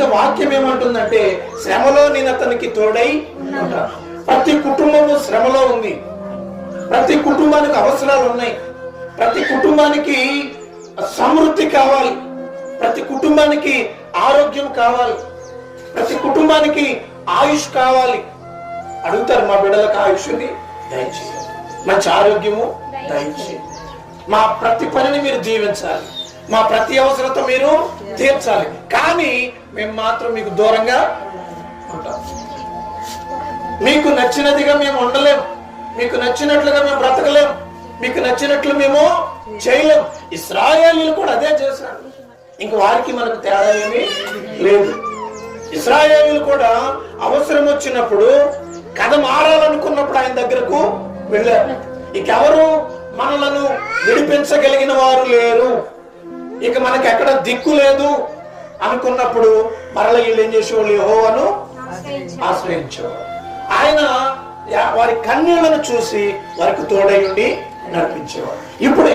అయితే వాక్యం ఏమంటుందంటే శ్రమలో నేను అతనికి తోడై ఉంటాను. ప్రతి కుటుంబము శ్రమలో ఉంది. ప్రతి కుటుంబానికి అవసరాలు ఉన్నాయి. ప్రతి కుటుంబానికి సమృద్ధి కావాలి. ప్రతి కుటుంబానికి ఆరోగ్యం కావాలి. ప్రతి కుటుంబానికి ఆయుష్ కావాలి. అడుగుతారు, మా బిడ్డలకు ఆయుష్ని దయచేయండి, మంచి ఆరోగ్యము దయచేయండి, మా ప్రతి పనిని మీరు దీవించాలి, మా ప్రతి అవసరత మీరు తీర్చాలి. కానీ మేము మాత్రం మీకు దూరంగా ఉంటాం. మీకు నచ్చినదిగా మేము ఉండలేం, మీకు నచ్చినట్లుగా మేము బ్రతకలేం, మీకు నచ్చినట్లు మేము చేయలేం. ఇశ్రాయేలీయులు కూడా అదే చేశారు. ఇంక వారికి మనకు తేడా ఏమీ లేదు. ఇశ్రాయేలీయులు కూడా అవసరం వచ్చినప్పుడు కథ మారాలనుకున్నప్పుడు ఆయన దగ్గరకు వెళ్ళారు. ఇకెవరు మనలను విడిపించగలిగిన వారు లేరు, ఇక మనకి ఎక్కడ దిక్కు లేదు అనుకున్నప్పుడు మరల వీళ్ళు ఏం చేసేవాళ్ళు? యెహోవాను ఆశ్రయించేవారు. ఆయన వారి కన్నీళ్లను చూసి వారికి తోడై ఉండి నడిపించేవాడు. ఇప్పుడు